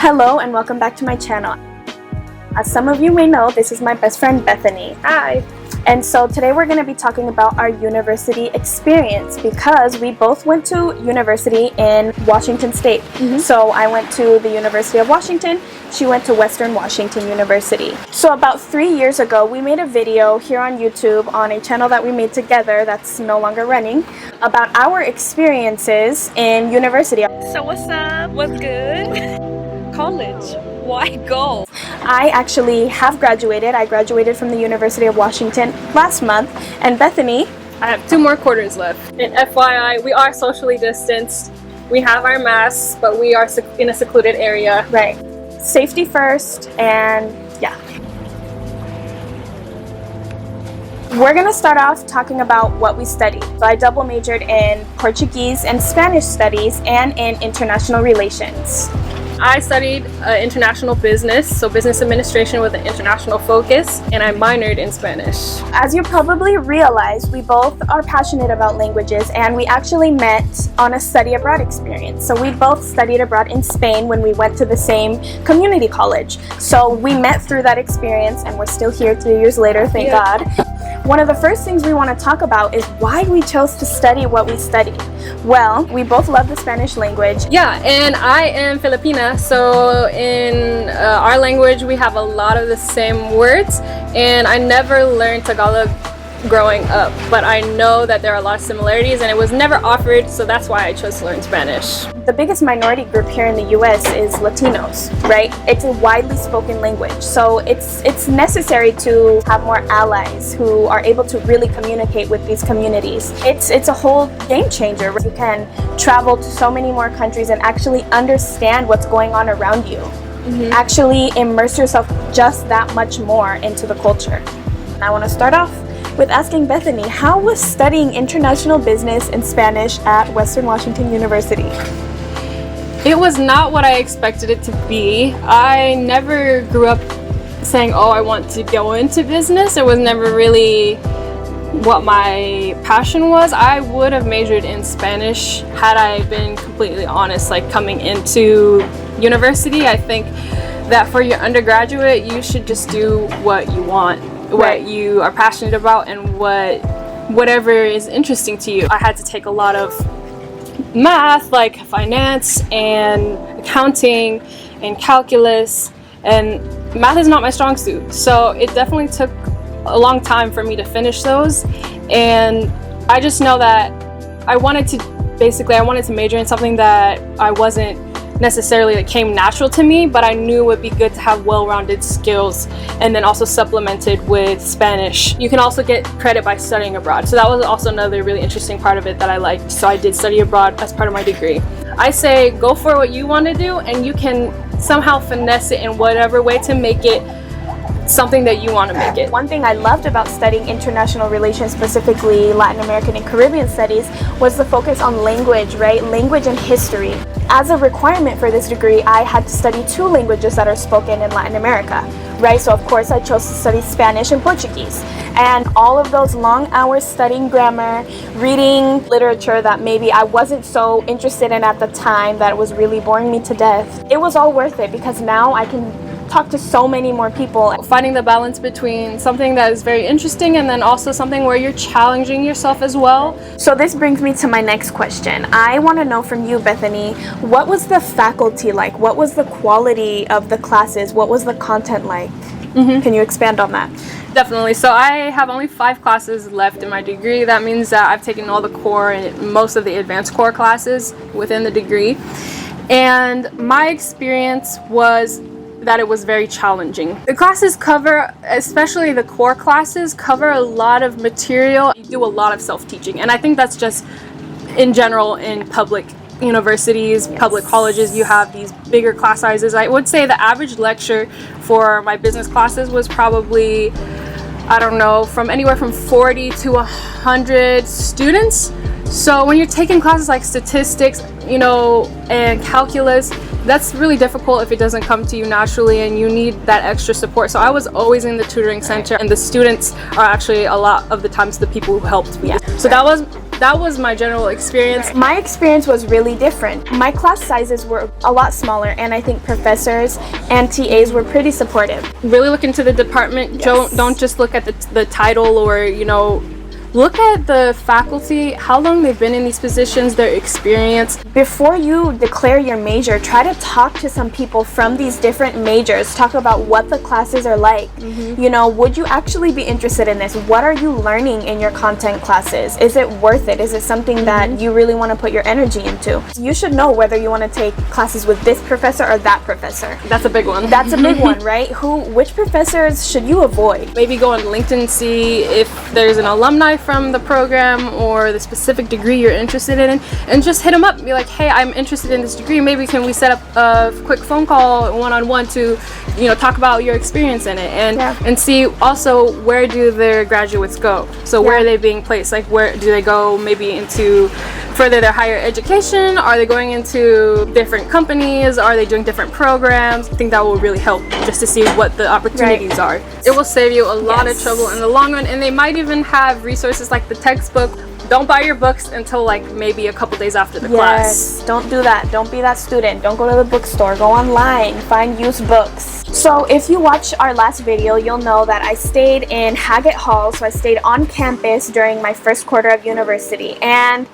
Hello and welcome back to my channel. As some of you may know, this is my best friend Bethany. Hi! And so today we're going to be talking about our university experience because we both went to university in Washington State. So I went to the University of Washington, she went to Western Washington University. So about 3 years ago, we made a video here on YouTube on a channel that we made together that's no longer running about our experiences in university. So what's up? What's good? College. Why go? I actually have graduated. I graduated from the University of Washington last month. And Bethany, I have 2 more quarters left. And FYI, we are socially distanced. We have our masks, but we are in a secluded area. right, safety first, and yeah. We're going to start off talking about what we studied. So I double majored in Portuguese and Spanish studies and in international relations. I studied international business, so business administration with an international focus, and I minored in Spanish. As you probably realize, we both are passionate about languages, and we actually met on a study abroad experience. So we both studied abroad in Spain when we went to the same community college. So we met through that experience, and we're still here 3 years later, thank God. One of the first things we want to talk about is why we chose to study what we studied. Well, we both love the Spanish language. Yeah, and I am Filipina, so in our language we have a lot of the same words, and I never learned Tagalog growing up, but I know that there are a lot of similarities and it was never offered, so that's why I chose to learn Spanish. The biggest minority group here in the US is Latinos, right? It's a widely spoken language, so it's necessary to have more allies who are able to really communicate with these communities. It's a whole game changer. You can travel to so many more countries and actually understand what's going on around you. Actually immerse yourself just that much more into the culture. And I want to start off with asking Bethany, how was studying international business in Spanish at Western Washington University? It was not what I expected it to be. I never grew up saying, oh, I want to go into business. It was never really what my passion was. I would have majored in Spanish had I been completely honest, like coming into university. I think that for your undergraduate, you should just do what you want, what you are passionate about, and whatever is interesting to you. I had to take a lot of math, like finance and accounting and calculus, and math is not my strong suit, so it definitely took a long time for me to finish those. And I just know that I wanted to major in something that I wasn't necessarily that came natural to me, but I knew it would be good to have well-rounded skills, and then also supplemented with Spanish. You can also get credit by studying abroad, so that was also another really interesting part of it that I liked. So I did study abroad as part of my degree. I say go for what you want to do, and you can somehow finesse it in whatever way to make it something that you want to make it. One thing I loved about studying international relations, specifically Latin American and Caribbean studies, was the focus on language, right? Language and history. As a requirement for this degree, I had to study 2 languages that are spoken in Latin America, right? So of course I chose to study Spanish and Portuguese. And all of those long hours studying grammar, reading literature that maybe I wasn't so interested in at the time, that was really boring me to death, it was all worth it because now I can talk to so many more people. Finding the balance between something that is very interesting and then also something where you're challenging yourself as well. So this brings me to my next question. I want to know from you, Bethany, what was the faculty like? What was the quality of the classes? What was the content like? Can you expand on that? Definitely. So I have only 5 classes left in my degree. That means that I've taken all the core and most of the advanced core classes within the degree. And my experience was that it was very challenging. The classes cover, especially the core classes, cover a lot of material. You do a lot of self-teaching, and I think that's just in general in public universities, public colleges. You have these bigger class sizes. I would say the average lecture for my business classes was probably, I don't know, from anywhere from 40 to 100 students. So when you're taking classes like statistics, and calculus, that's really difficult if it doesn't come to you naturally and you need that extra support. So I was always in the tutoring center, and the students are actually a lot of the times the people who helped me. So that was that was my general experience. My experience was really different. My class sizes were a lot smaller, and I think professors and TAs were pretty supportive. Really look into the department. Yes. Don't just look at the title, or look at the faculty, how long they've been in these positions, their experience. Before you declare your major, try to talk to some people from these different majors. Talk about what the classes are like. Would you actually be interested in this? What are you learning in your content classes? Is it worth it? Is it something that you really want to put your energy into? You should know whether you want to take classes with this professor or that professor. That's a big one. That's a big one, right? Which professors should you avoid? Maybe go on LinkedIn and see if there's an alumni from the program or the specific degree you're interested in, and just hit them up and be like, hey, I'm interested in this degree, maybe can we set up a quick phone call one-on-one to talk about your experience in it, and see also where do their graduates go, so where are they being placed, like where do they go, maybe into further their higher education, are they going into different companies, are they doing different programs? I think that will really help, just to see what the opportunities are. It will save you a lot of trouble in the long run, and they might even have resources like the textbook. Don't buy your books until like maybe a couple days after the class. Don't do that. Don't be that student. Don't go to the bookstore. Go online. Find used books. So if you watch our last video, you'll know that I stayed in Haggett Hall. So I stayed on campus during my first quarter of university, and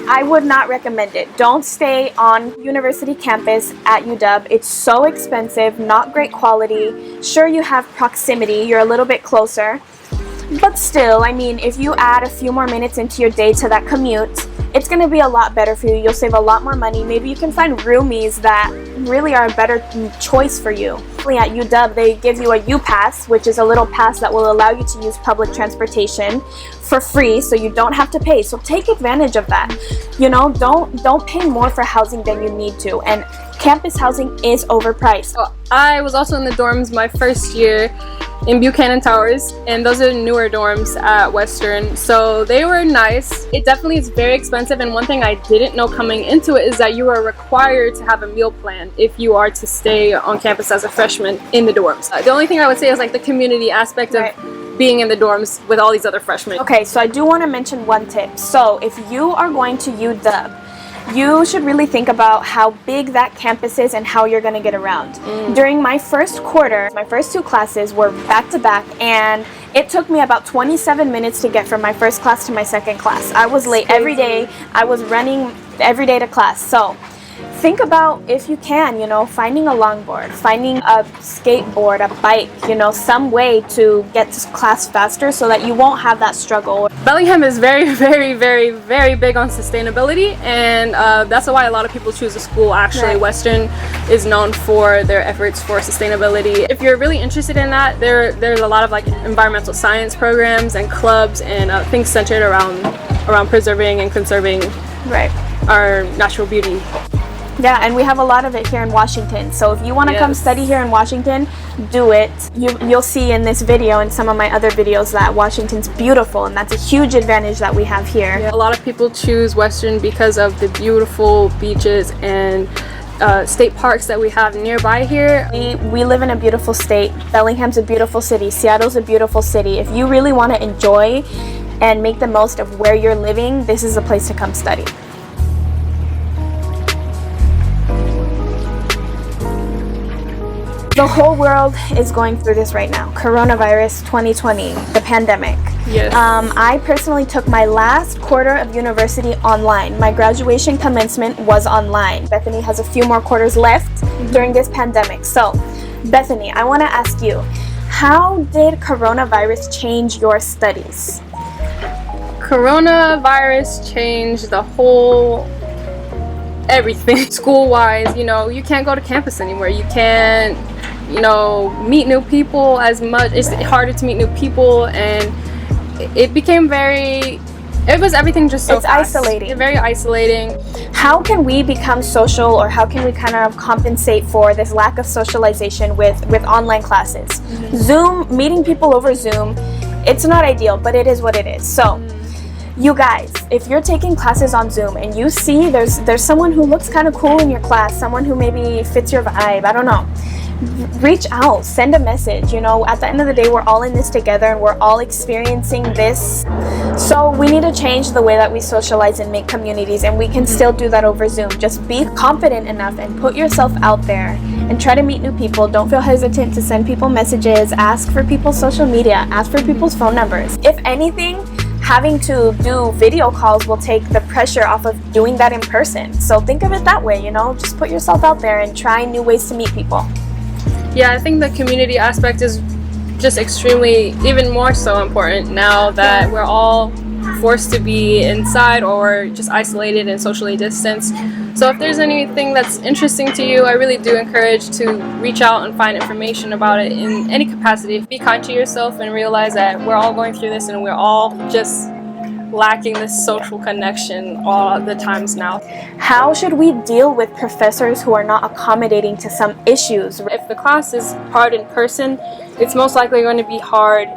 I would not recommend it. Don't stay on university campus at UW. It's so expensive, not great quality. Sure, you have proximity. You're a little bit closer. But still, I mean, if you add a few more minutes into your day to that commute, it's going to be a lot better for you. You'll save a lot more money. Maybe you can find roomies that really are a better choice for you. At UW, they give you a U-Pass, which is a little pass that will allow you to use public transportation for free, so you don't have to pay. So take advantage of that. Don't pay more for housing than you need to. And campus housing is overpriced. I was also in the dorms my first year in Buchanan Towers, and those are newer dorms at Western, so they were nice. It definitely is very expensive, and one thing I didn't know coming into it is that you are required to have a meal plan if you are to stay on campus as a freshman in the dorms. The only thing I would say is like the community aspect of being in the dorms with all these other freshmen. Okay, so I do want to mention one tip. So if you are going to UW, you should really think about how big that campus is and how you're going to get around. During my first quarter, my first two classes were back to back, and it took me about 27 minutes to get from my first class to my second class. I was late every day. I was running every day to class. So think about, if you can, finding a longboard, finding a skateboard, a bike, some way to get to class faster so that you won't have that struggle. Bellingham is very, very, very, very big on sustainability, and that's why a lot of people choose the school. Actually, Western is known for their efforts for sustainability. If you're really interested in that, there's a lot of like environmental science programs and clubs and things centered around preserving and conserving our natural beauty. Yeah, and we have a lot of it here in Washington. So if you want to come study here in Washington, do it. You'll see in this video and some of my other videos that Washington's beautiful, and that's a huge advantage that we have here. A lot of people choose Western because of the beautiful beaches and state parks that we have nearby here. We live in a beautiful state. Bellingham's a beautiful city. Seattle's a beautiful city. If you really want to enjoy and make the most of where you're living, this is a place to come study. The whole world is going through this right now. Coronavirus 2020, the pandemic. Yes. I personally took my last quarter of university online. My graduation commencement was online. Bethany has a few more quarters left during this pandemic. So, Bethany, I want to ask you, how did coronavirus change your studies? Coronavirus changed the whole everything. School-wise, you can't go to campus anymore. You can't meet new people as much. It's harder to meet new people, and it became it was everything just so fast. Isolating. Very isolating. How can we become social, or how can we kind of compensate for this lack of socialization with online classes? Zoom, meeting people over Zoom, it's not ideal, but it is what it is. So you guys, if you're taking classes on Zoom and you see there's someone who looks kind of cool in your class, someone who maybe fits your vibe, I don't know, reach out, send a message. You know, at the end of the day, we're all in this together and we're all experiencing this. So we need to change the way that we socialize and make communities, and we can still do that over Zoom. Just be confident enough and put yourself out there and try to meet new people. Don't feel hesitant to send people messages, ask for people's social media, ask for people's phone numbers. If anything, having to do video calls will take the pressure off of doing that in person. So think of it that way, you know, just put yourself out there and try new ways to meet people. Yeah, I think the community aspect is just extremely, even more so important now that we're all forced to be inside or just isolated and socially distanced. So if there's anything that's interesting to you, I really do encourage to reach out and find information about it in any capacity. Be kind to yourself and realize that we're all going through this and we're all just lacking this social connection all the times now. How should we deal with professors who are not accommodating to some issues? If the class is hard in person, it's most likely going to be hard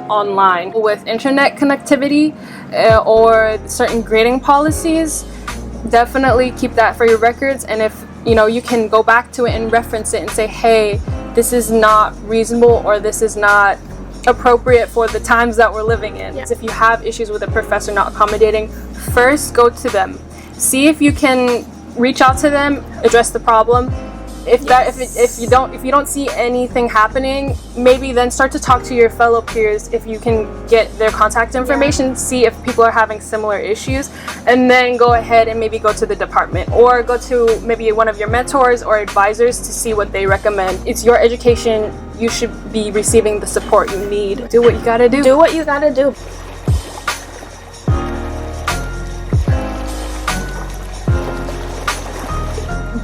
online. With internet connectivity or certain grading policies, definitely keep that for your records. And if you can go back to it and reference it and say, hey, this is not reasonable or this is not appropriate for the times that we're living in. If you have issues with a professor not accommodating, first go to them. See if you can reach out to them, address the problem. If you don't see anything happening, maybe then start to talk to your fellow peers if you can get their contact information, see if people are having similar issues, and then go ahead and maybe go to the department or go to maybe one of your mentors or advisors to see what they recommend. It's your education. You should be receiving the support you need. Do what you gotta do. Do what you gotta do.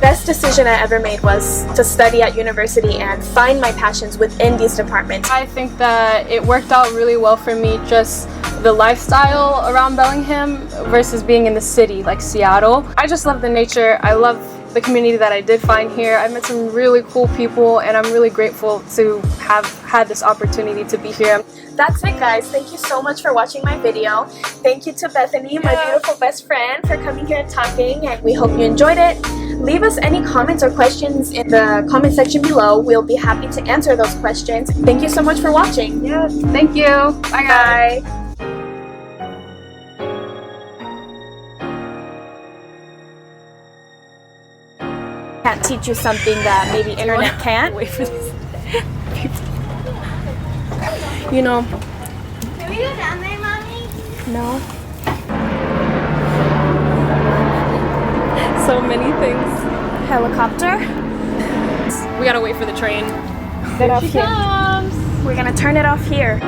Best decision I ever made was to study at university and find my passions within these departments. I think that it worked out really well for me, just the lifestyle around Bellingham versus being in the city like Seattle. I just love the nature. I love the community that I did find here. I met some really cool people and I'm really grateful to have had this opportunity to be here. That's it, guys. Thank you so much for watching my video. Thank you to Bethany, my beautiful best friend, for coming here and talking, and we hope you enjoyed it. Leave us any comments or questions in the comment section below. We'll be happy to answer those questions. Thank you so much for watching. Yeah, thank you. Bye, guys. Bye. Can't teach you something that maybe internet can't. Wait for this. Can we go down there, Mommy? No. So many things. Helicopter. We gotta wait for the train. Get off here. Comes. We're gonna turn it off here.